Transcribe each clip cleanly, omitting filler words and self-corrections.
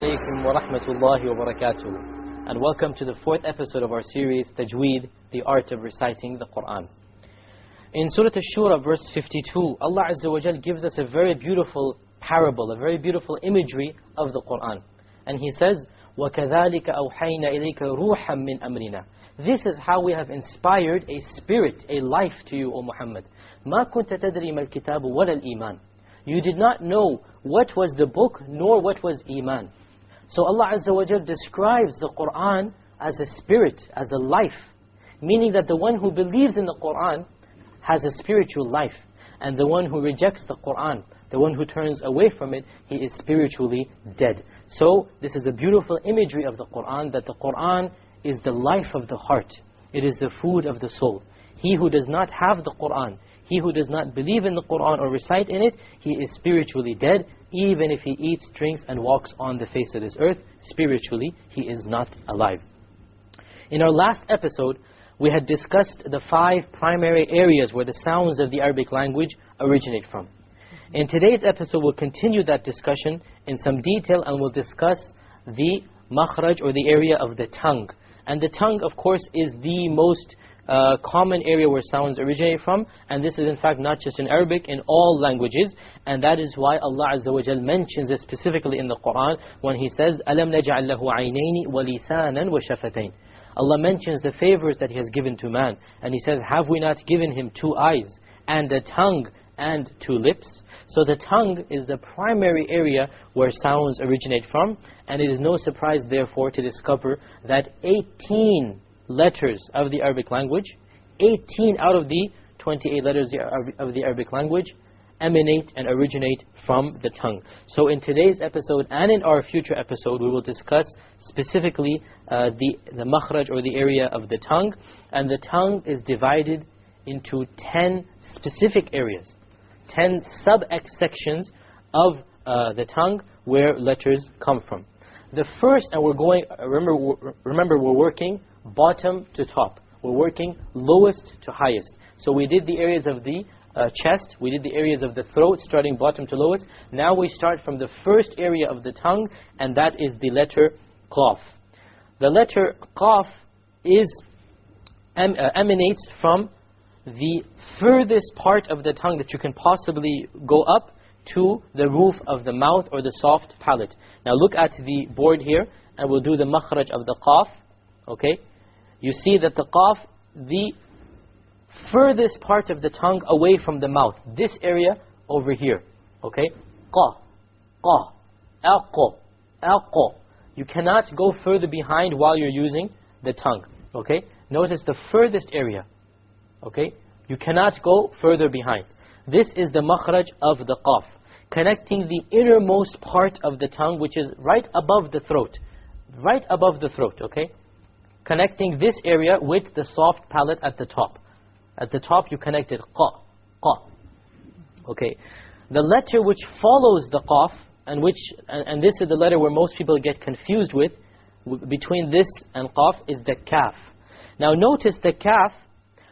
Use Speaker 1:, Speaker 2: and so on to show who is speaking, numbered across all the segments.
Speaker 1: Alaikum wa rahmatullahi wa barakatuh, and welcome to the fourth episode of our series Tajweed, the art of reciting the Quran. In Surah Ash-Shura verse 52, Allah Azza wa Jal gives us a very beautiful parable, a very beautiful imagery of the Quran. And He says, وَكَذَلِكَ أَوْحَيْنَا إِلَيْكَ رُوحًا مِّنْ أَمْرِنَا. This is how we have inspired a spirit, a life to you, O Muhammad. مَا كُنْتَ تَدْرِي مَا الْكِتَابُ وَلَا الْإِيمَانُ. You did not know what was the book, nor what was Iman. So Allah Azza wa Jal describes the Quran as a spirit, as a life. Meaning that the one who believes in the Quran has a spiritual life. And the one who rejects the Quran, the one who turns away from it, he is spiritually dead. So this is a beautiful imagery of the Quran, that the Quran is the life of the heart. It is the food of the soul. He who does not have the Quran, he who does not believe in the Quran or recite in it, he is spiritually dead. Even if he eats, drinks and walks on the face of this earth, spiritually he is not alive. In our last episode, we had discussed the 5 primary areas where the sounds of the Arabic language originate from. In today's episode, we'll continue that discussion in some detail, and we'll discuss the makhraj, or the area of the tongue. And the tongue, of course, is the most common area where sounds originate from, and this is in fact not just in Arabic, in all languages. And that is why Allah Azza wa Jal mentions it specifically in the Quran when He says, أَلَمْ نَجْعَلْ لَهُ عَيْنَيْنِ وَلِسَانًا وَشَفَتَيْنِ. Allah mentions the favors that He has given to man, and He says, have we not given him 2 eyes, and a tongue, and 2 lips? So the tongue is the primary area where sounds originate from, and it is no surprise therefore to discover that 18 letters of the Arabic language, 18 out of the 28 letters of the Arabic language emanate and originate from the tongue. So in today's episode and in our future episode, we will discuss specifically the makhraj, or the area of the tongue. And the tongue is divided into 10 specific areas, 10 sub-sections of the tongue where letters come from. The first, and we're going, remember we're working bottom to top. We're working lowest to highest. So we did the areas of the chest, we did the areas of the throat, starting bottom to lowest. Now we start from the first area of the tongue, and that is the letter Qaf. The letter Qaf emanates from the furthest part of the tongue that you can possibly go up to the roof of the mouth, or the soft palate. Now look at the board here, and we'll do the makhraj of the Qaf. Okay? You see that the Qaf, the furthest part of the tongue away from the mouth, this area over here. Okay? Qa, qa, aqqa, aqqa. You cannot go further behind while you're using the tongue. Okay? Notice the furthest area. Okay? You cannot go further behind. This is the makhraj of the Qaf, connecting the innermost part of the tongue, which is right above the throat. Right above the throat, okay? Connecting this area with the soft palate at the top. At the top you connected qa, qa. Okay. The letter which follows the Qaf, and this is the letter where most people get confused with, between this and Qaf, is the Kaf. Now notice the Kaf,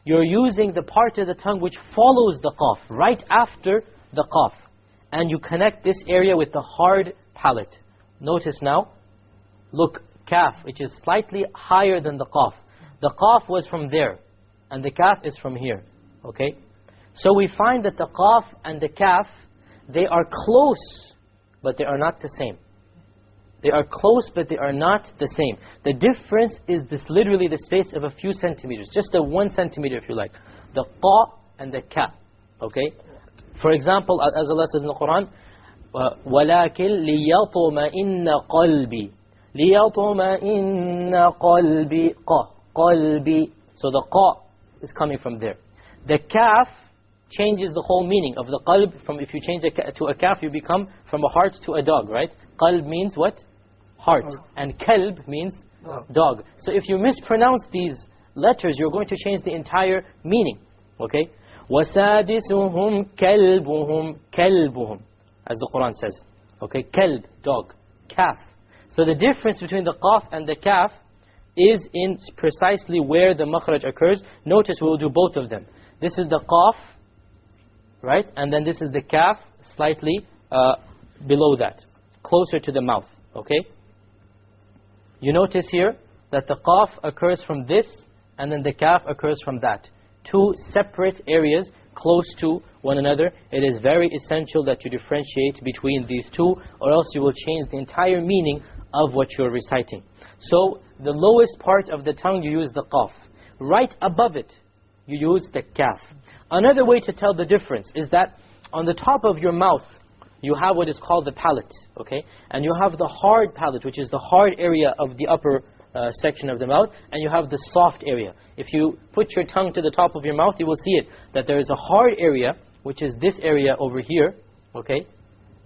Speaker 1: you're using the part of the tongue which follows the Qaf, right after the Qaf. And you connect this area with the hard palate. Notice now, look, Kaf, which is slightly higher than the Qaf. The Qaf was from there, and the Kaf is from here. Okay? So we find that the Qaf and the Kaf, they are close, but they are not the same. They are close, but they are not the same. The difference is this, literally the space of a few centimeters, just a 1 centimeter if you like. The Qa and the Ka. Okay? For example, as Allah says in the Quran, وَلَكِنْ لِيَطْمَئِنَّ قَلْبِي لِيَطْمَئِنَّ قَلْبِي qa, qalbi. So the qa is coming from there. The kaf changes the whole meaning of the qalb. From, if you change it to a kaf, you become from a heart to a dog, right? Qalb means what? Heart. And kalb means dog. So if you mispronounce these letters, you're going to change the entire meaning. Okay? وَسَادِسُهُمْ كَلْبُهُمْ كَلْبُهُمْ, as the Quran says. Okay? Kalb, dog. Kaf. So the difference between the Qaf and the Kaf is in precisely where the makhraj occurs. Notice we will do both of them. This is the Qaf, right? And then this is the Kaf, slightly below that, closer to the mouth. Okay? You notice here that the qaf occurs from this, and then the kaf occurs from that. Two separate areas close to one another. It is very essential that you differentiate between these two, or else you will change the entire meaning of what you're reciting. So the lowest part of the tongue, you use the qaf. Right above it, you use the kaf. Another way to tell the difference is that on the top of your mouth, you have what is called the palate, okay? And you have the hard palate, which is the hard area of the upper section of the mouth, and you have the soft area. If you put your tongue to the top of your mouth, you will see it, that there is a hard area, which is this area over here, okay?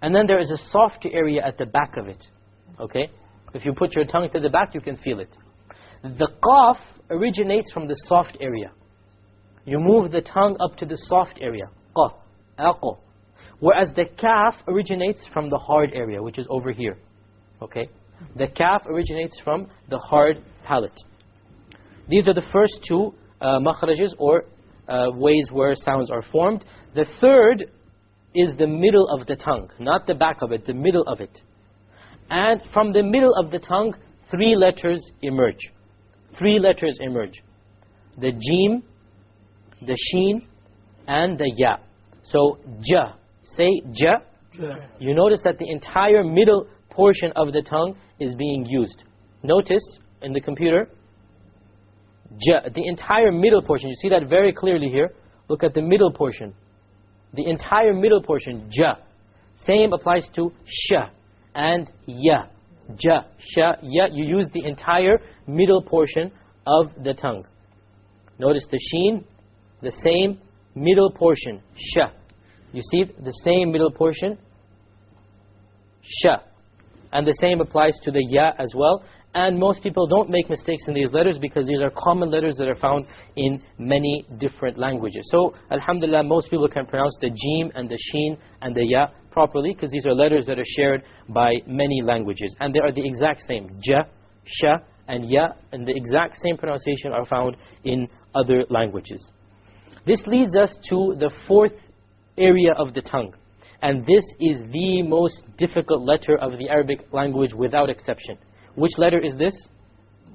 Speaker 1: And then there is a soft area at the back of it, okay? If you put your tongue to the back, you can feel it. The qaf originates from the soft area. You move the tongue up to the soft area, qaf, aqo. Whereas the kaf originates from the hard area, which is over here, okay? The kaf originates from the hard palate. These are the first two makhrajas, or ways where sounds are formed. The third is the middle of the tongue, not the back of it, the middle of it. And from the middle of the tongue, three letters emerge. Three letters emerge. The jim, the sheen, and the ya. So, ja. Say ja. You notice that the entire middle portion of the tongue is being used. Notice in the computer, ja, the entire middle portion. You see that very clearly here. Look at the middle portion. The entire middle portion, ja. Same applies to sha and ya. Ja, sha, ya. You use the entire middle portion of the tongue. Notice the sheen, the same middle portion, sha. You see the same middle portion, sha. And the same applies to the ya as well. And most people don't make mistakes in these letters because these are common letters that are found in many different languages. So, alhamdulillah, most people can pronounce the jim and the sheen and the ya properly, because these are letters that are shared by many languages. And they are the exact same. Ja, sha, and ya, and the exact same pronunciation are found in other languages. This leads us to the fourth area of the tongue. And this is the most difficult letter of the Arabic language without exception. Which letter is this?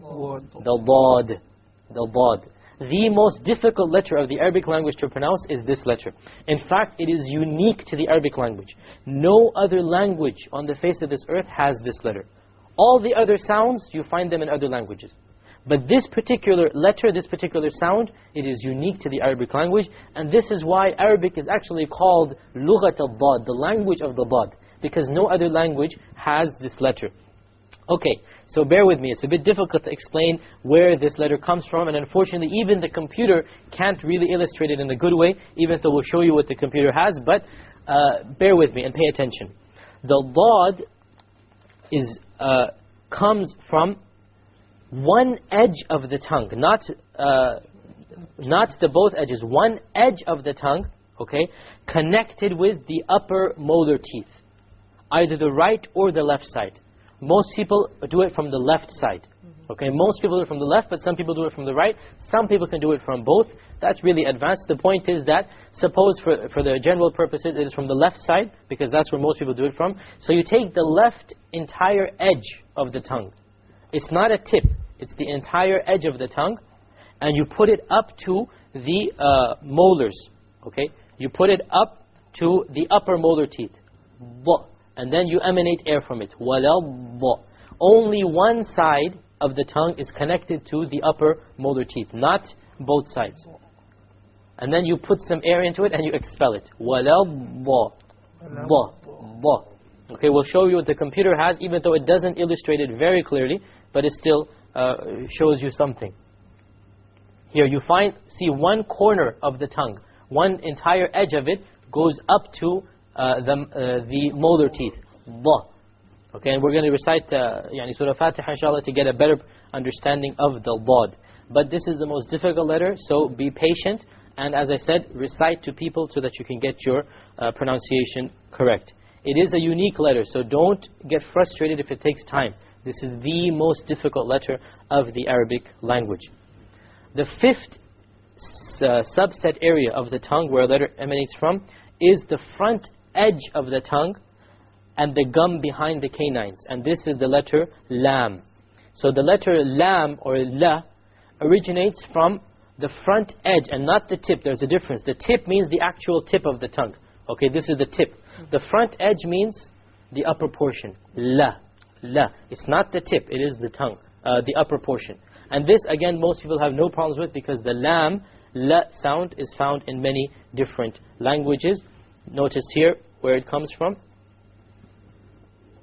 Speaker 2: Dad.
Speaker 1: The dad. The dad. The most difficult letter of the Arabic language to pronounce is this letter. In fact, it is unique to the Arabic language. No other language on the face of this earth has this letter. All the other sounds, you find them in other languages. But this particular letter, this particular sound, it is unique to the Arabic language. And this is why Arabic is actually called Lughat al-Dad, the language of the Dad. Because no other language has this letter. Okay, so bear with me. It's a bit difficult to explain where this letter comes from. And unfortunately, even the computer can't really illustrate it in a good way, even though we'll show you what the computer has. But bear with me and pay attention. The Dad is, comes from one edge of the tongue, not the both edges, one edge of the tongue, okay, connected with the upper molar teeth, either the right or the left side. Most people do it from the left side, okay. Most people do it from the left, but some people do it from the right. Some people can do it from both. That's really advanced. The point is that, suppose for the general purposes, it is from the left side, because that's where most people do it from. So you take the left entire edge of the tongue. It's not a tip, it's the entire edge of the tongue, and you put it up to the molars, okay? You put it up to the upper molar teeth, and then you emanate air from it. Only one side of the tongue is connected to the upper molar teeth, not both sides. And then you put some air into it and you expel it. Okay, we'll show you what the computer has, even though it doesn't illustrate it very clearly, but it still shows you something. Here you see one corner of the tongue, one entire edge of it goes up to the molar teeth. Okay, and we're going to recite Surah Fatiha inshallah to get a better understanding of the Dad. But this is the most difficult letter, so be patient. And as I said, recite to people so that you can get your pronunciation correct. It is a unique letter, so don't get frustrated if it takes time. This is the most difficult letter of the Arabic language. The fifth subset area of the tongue where a letter emanates from is the front edge of the tongue, and the gum behind the canines. And this is the letter lam. So the letter lam or la originates from the front edge and not the tip. There's a difference. The tip means the actual tip of the tongue. Okay, this is the tip. The front edge means the upper portion. La, la. It's not the tip, it is the tongue, the upper portion. And this, again, most people have no problems with because the lam, la sound is found in many different languages. Notice here where it comes from.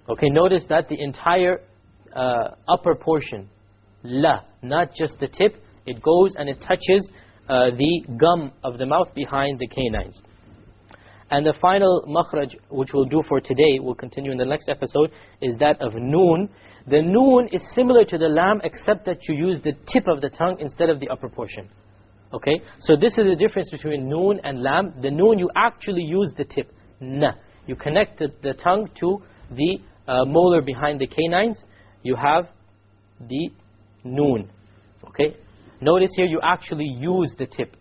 Speaker 1: Okay, notice that the entire upper portion, la, not just the tip, it goes and it touches the gum of the mouth behind the canines. And the final makhraj, which we'll do for today, we'll continue in the next episode, is that of noon. The noon is similar to the lam, except that you use the tip of the tongue instead of the upper portion. Okay, so this is the difference between noon and lam. The noon, you actually use the tip, na. You connect the tongue to the molar behind the canines. You have the noon. Okay, notice here you actually use the tip.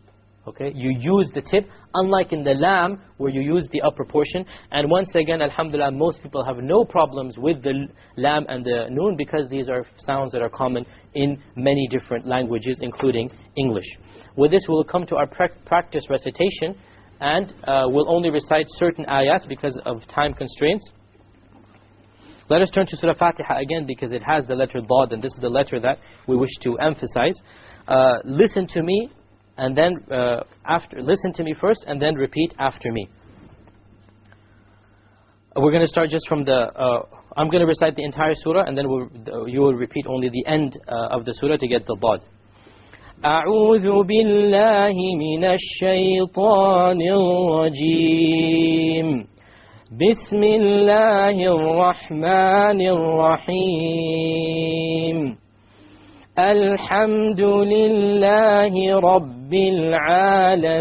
Speaker 1: Okay, you use the tip, unlike in the lam where you use the upper portion. And once again, alhamdulillah, most people have no problems with the lam and the noon because these are sounds that are common in many different languages, including English. With this, we'll come to our practice recitation, and we'll only recite certain ayats because of time constraints. Let us turn to Surah Fatiha again because it has the letter Dad, and this is the letter that we wish to emphasize. Listen to me, and then listen to me first, and then repeat after me. We're going to start just from the. I'm going to recite the entire surah, and then you will repeat only the end of the surah to get the Dad. أعوذ بالله من الشيطان الرجيم. بسم الله الرحمن الرحيم. الحمد لله رب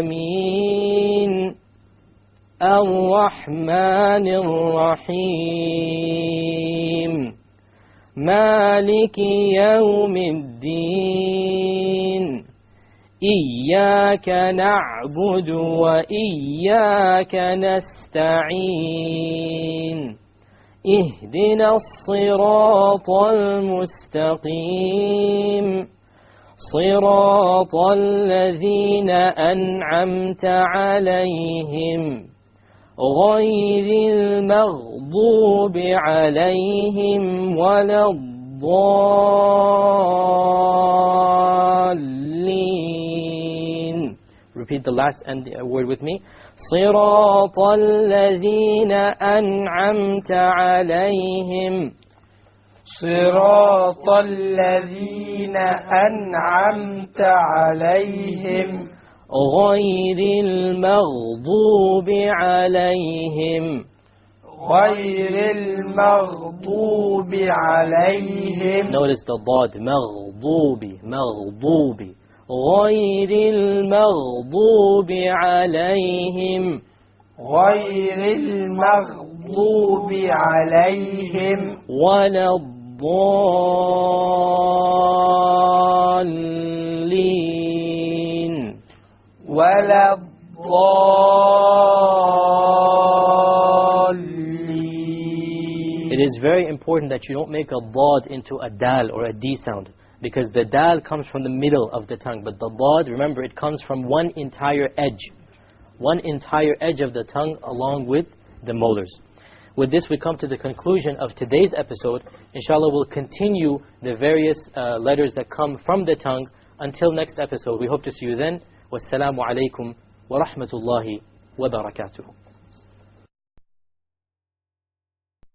Speaker 1: العالمين. الرحمن الرحيم. مالك يوم الدين. إياك نعبد وإياك نستعين. اهدنا الصراط المستقيم. صراط الذين أنعمت عليهم غير المغضوب عليهم ولا الضالين. Repeat the last word with me. صراط الذين أنعمت عليهم.
Speaker 2: صراط الذين أنعمت عليهم
Speaker 1: غير المغضوب عليهم.
Speaker 2: غير المغضوب عليهم.
Speaker 1: Notice the ضاد. مغضوب مغضوب. غير المغضوب عليهم.
Speaker 2: غير المغضوب عليهم
Speaker 1: ولا الضالين.
Speaker 2: ولا الضالين.
Speaker 1: It is very important that you don't make a dad into a dal or a d sound, because the dal comes from the middle of the tongue, but the dad, remember, it comes from one entire edge of the tongue along with the molars. With this, we come to the conclusion of today's episode. Inshallah, we'll continue the various letters that come from the tongue until next episode. We hope to see you then. Wassalamu alaikum wa rahmatullahi wa barakatuh.